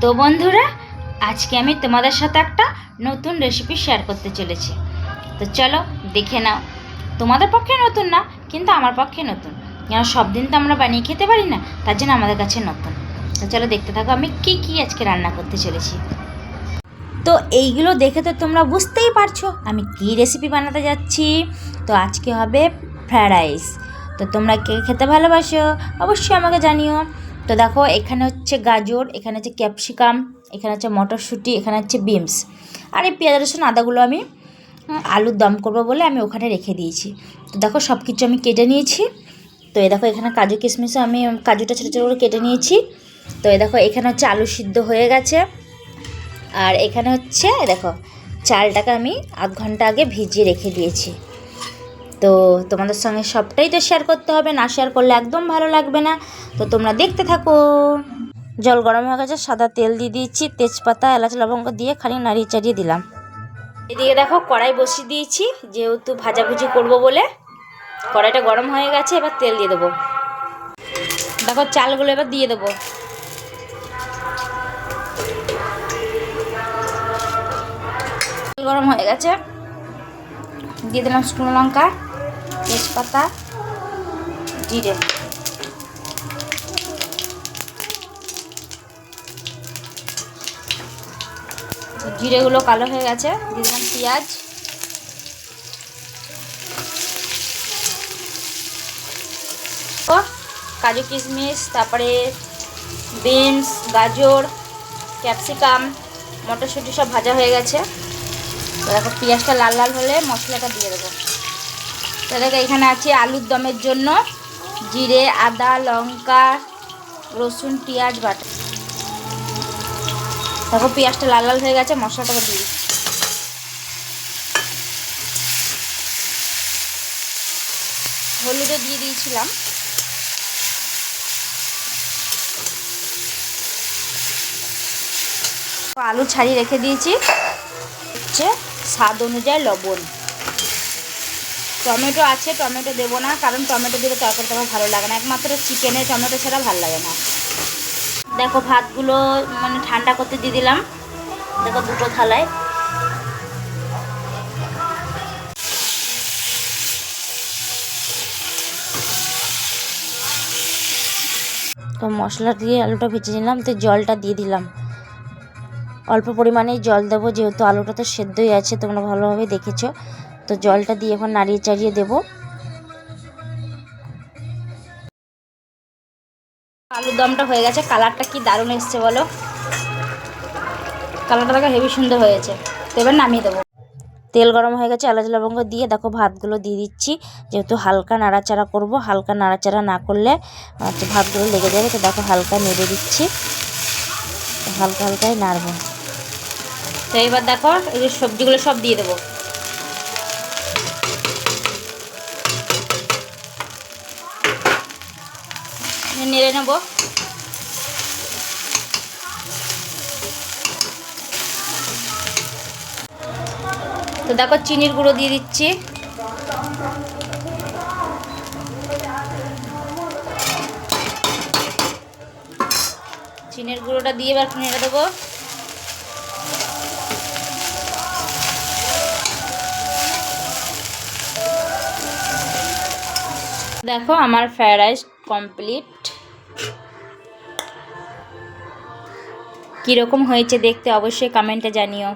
তো বন্ধুরা, আজকে আমি তোমাদের সাথে একটা নতুন রেসিপি শেয়ার করতে চলেছি। তো চলো দেখে নাও। তোমাদের পক্ষে নতুন না, কিন্তু আমার পক্ষে নতুন, কেন সব দিন তো আমরা বানিয়ে খেতে পারি না, তার জন্য আমাদের কাছে নতুন। তো চলো দেখতে থাকো আমি কি আজকে রান্না করতে চলেছি। তো এইগুলো দেখে তো তোমরা বুঝতেই পারছো আমি কি রেসিপি বানাতে যাচ্ছি। তো আজকে হবে ফ্রায়েড রাইস। তো তোমরা কে খেতে ভালোবাসো অবশ্যই আমাকে জানিও। তো দেখো, এখানে হচ্ছে গাজর, এখানে হচ্ছে ক্যাপসিকাম, এখানে হচ্ছে মটরশুঁটি, এখানে হচ্ছে বিনস, আর এই পেঁয়াজ রসুন আদাগুলো আমি আলুর দম করবো বলে আমি ওখানে রেখে দিয়েছি। তো দেখো সব কিছু আমি কেটে নিয়েছি। তো এই দেখো এখানে কাজু কিশমিশও আমি কাজুটা ছোটো ছোটো করে কেটে নিয়েছি। তো এই দেখো এখানে হচ্ছে আলু সিদ্ধ হয়ে গেছে। আর এখানে হচ্ছে দেখো চালটাকে আমি আধ ঘন্টা আগে ভিজিয়ে রেখে দিয়েছি। তো তোমাদের সঙ্গে সবটাই তো শেয়ার করতে হবে, না শেয়ার করলে একদম ভালো লাগবে না। তো তোমরা দেখতে থাকো। জল গরম হয়ে গেছে, সাদা তেল দিয়ে দিয়েছি, তেজপাতা এলাচ লবঙ্গ দিয়ে খানিক নাড়িয়ে চাড়িয়ে দিলাম। এদিকে দেখো কড়াই বসিয়ে দিয়েছি, যেহেতু ভাজাভুজি করব বলে। কড়াইটা গরম হয়ে গেছে, এবার তেল দিয়ে দেবো। দেখো চালগুলো এবার দিয়ে দেবো। গরম হয়ে গেছে, দিয়ে দিলাম শুকনো লঙ্কা, তেজপাতা, জিরে। জিরেগুলো কালো হয়ে গেছে, দিয়ে দিলাম পেঁয়াজ, কাজু কিশমিশ, তারপরে বিনস, গাজর, ক্যাপসিকাম, মটরশুঁটি সব ভাজা হয়ে গেছে। তো দেখো পেঁয়াজটা লাল লাল হলে মশলাটা দিয়ে দেবো। তো দেখো এখানে আছে আলুর দমের জন্য জিরে, আদা, লঙ্কা, রসুন, পেঁয়াজ বাটা। দেখো পেঁয়াজটা লাল লাল হয়ে গেছে, মশলাটাকে দিয়ে দিচ্ছি। হলুদও দিয়ে দিয়েছিলাম। আলু ছাড়িয়ে রেখে দিয়েছি, হচ্ছে স্বাদ অনুযায়ী লবণ। টমেটো আছে, টমেটো দেবো না, কারণ টমেটো দিলে তরকারিটা আমার ভালো লাগে না, একমাত্র চিকেনে টমেটো ছাড়া ভালো লাগে না। দেখো ভাতগুলো মানে ঠান্ডা করতে দিয়ে দিলাম, দেখো দুটো থালায়। তো মশলা দিয়ে আলুটা ভেজে নিলাম, তো জলটা দিয়ে দিলাম। অল্প পরিমাণেই জল দেবো, যেহেতু আলুটা তো সেদ্ধই আছে, তোমরা ভালোভাবে দেখেছো। তো জলটা দিয়ে এখন নাড়িয়ে চাড়িয়ে দেবো। আলুর দমটা হয়ে গেছে, কালারটা কি দারুণ এসছে বলো। কালারটা দেখো হেভি সুন্দর হয়েছে। তো এবার নামিয়ে দেবো। তেল গরম হয়ে গেছে, এলাচ লবঙ্গ দিয়ে দেখো ভাতগুলো দিয়ে দিচ্ছি। যেহেতু হালকা নাড়াচাড়া করব, হালকা নাড়াচাড়া না করলে ভাতগুলো লেগে যাবে। তো দেখো হালকা নেড়ে দিচ্ছি, হালকা হালকাই নাড়বো। তো এবার দেখো এই সবজিগুলো সব দিয়ে দেবো। নেড়ে নেবো। তো দেখো চিনির গুঁড়ো দিয়ে দিচ্ছি। চিনির গুঁড়োটা দিয়ে এবার নেড়ে দেবো। দেখো আমার ফ্রায়েড রাইস কমপ্লিট। কীরকম হয়েছে দেখতে অবশ্যই কমেন্টে জানিও।